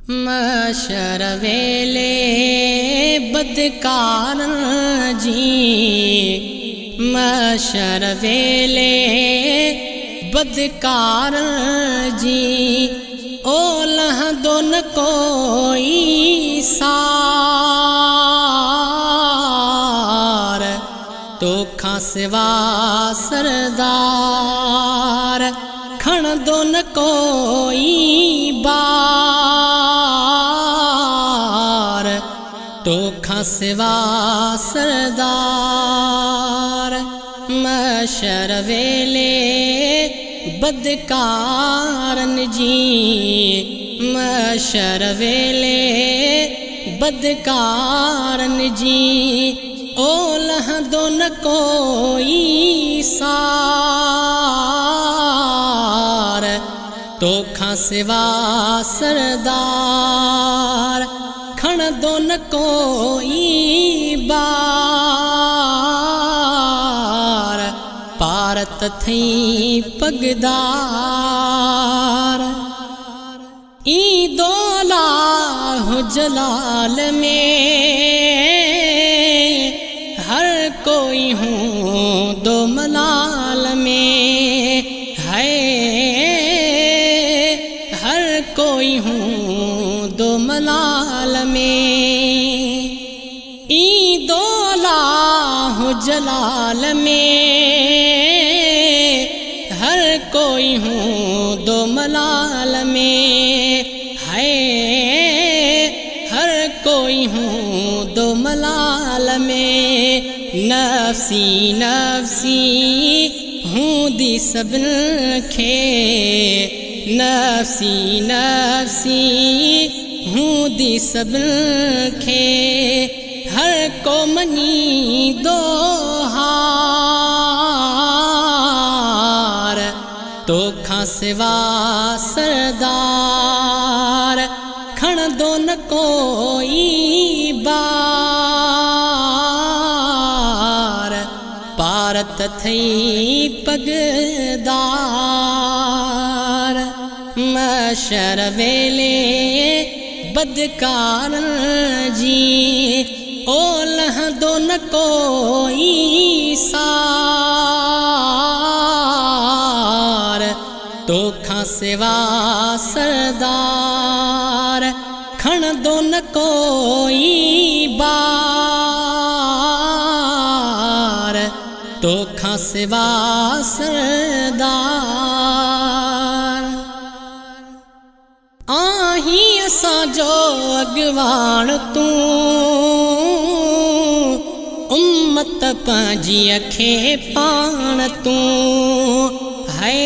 महशर वेले बदकारन जी, महशर वेले बदकारन जी, ओ लहंदो न कोई सार, तोखां सिवा सरदार, खण दो न कोई बार, तोखां सिवा सरदार। महशर वेले बदकारन जी, महशर वेले बदकारन जी, ओ लहंदो न कोई सार, तोखां सिवा सरदार, खण दो न कोई बार, पारत थई पगदार। ई दोला हो जलाल में हर कोई हूँ दो मलाल में है, हर कोई हूँ दो मलाल में। ई दोला हो जलाल में हर कोई हूँ दो मलाल में है, हर कोई हूँ दो मलाल में। नफसी नफसी हूँ दी सबन खे, नफसी नफसी हूँ दी सबन खे, हर को मनी दो हार, तोखां सिवा सरदार, खण दो न कोई बार, पारत थई पगदार। महशर वेले बदकारन जी, ओ लहंदो न कोई सार, तोखां सिवा सरदार, खण दो न कोई बार, तोखां सिवा सरदार। आही असांजो अगवाण तूं, उम्मत पंहिंजी खे पाण तूं है,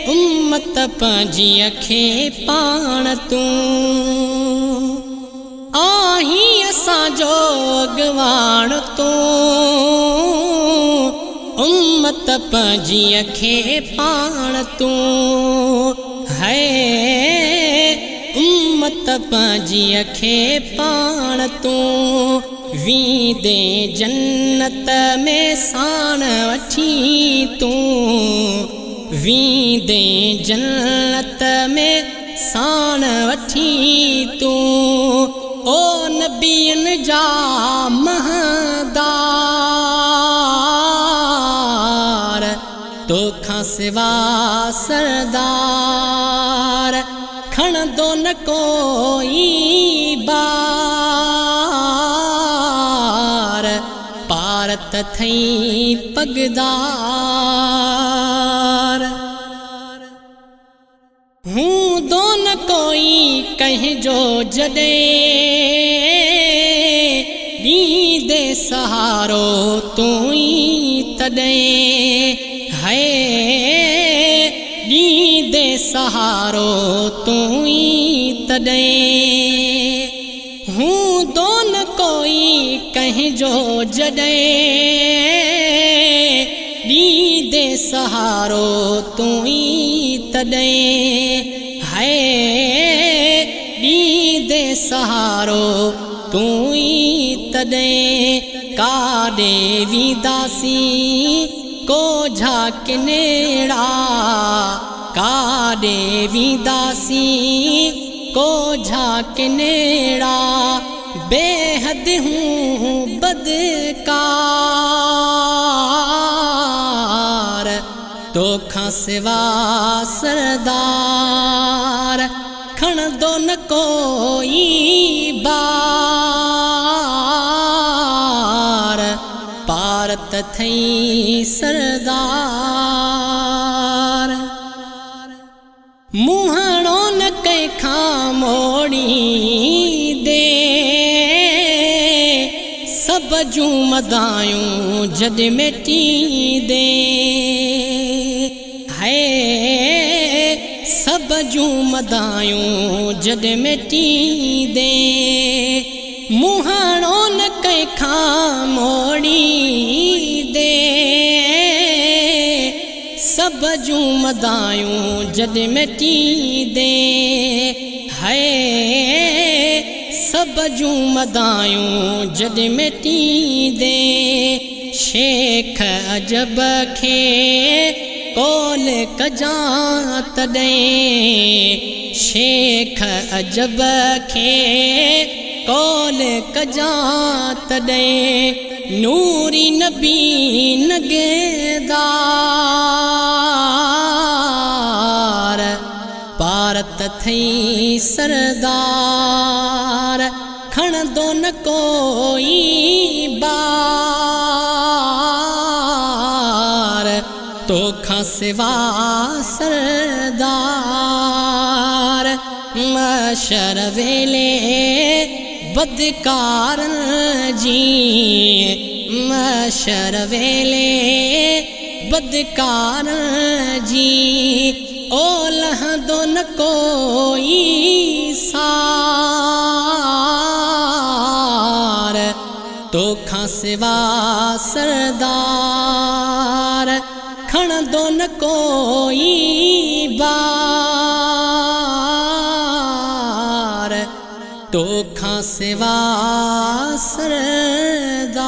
उम्मत पंहिंजी खे पाण तूं। आही असांजो अगवाण तूं, उम्मत पंहिंजी खे पाण तूं है, उम्मत पंहिंजी खे पाण तूं। वींदे जन्नत में साण वठी तूं, वींदे जन्नत में साण वठी तूं, ओ नबियन जा महदार, तोखां सिवा सरदार, खण दो न कोई बार, पारत थई पगदार। हूँ दो न कोई कहिजो जॾहिं, ॾींदे सहारो तूं ई तॾहिं है, ॾींदे सहारो तूं ई तॾहिं। हूँ दो न कोई कहिजो जॾहिं, ॾींदे सहारो तूं ई तॾहिं है, ॾींदे सहारो तूं ई तॾहिं। काॾे वेंदासीं को झाकिनेड़ा, काॾे वेंदासीं को झाके नेड़ा बेहद हूँ बदकार तोखा सिवा सरदार खण दो न कोई बार पारत थई सरदार मुहाणो न कंहिंखा मोड़ी दे सब जूं मदायूं जॾ मेटी दे है सब जूं मदायूं जॾ मेटी दे मुहाणो न कंहिंखा मोड़ी दे सब जूं मदायूं जॾ मेटी दे है सब जूं मदायूं जॾ मेटी दे शेख अजब खे कौल कजां तॾहिं शेख अजब खे कौल कजां तॾहिं नूरी नबी नगेदार पारत थई सरदार खण दो न कोई बार तोखा सिवा सरदार मशर वेले बदकारन जी मशर वेले बदकारन जी ओ लहंदो न कोई सार तोखा सिवा सरदार खण दो न कोई बार तोखा सिवा सरदार।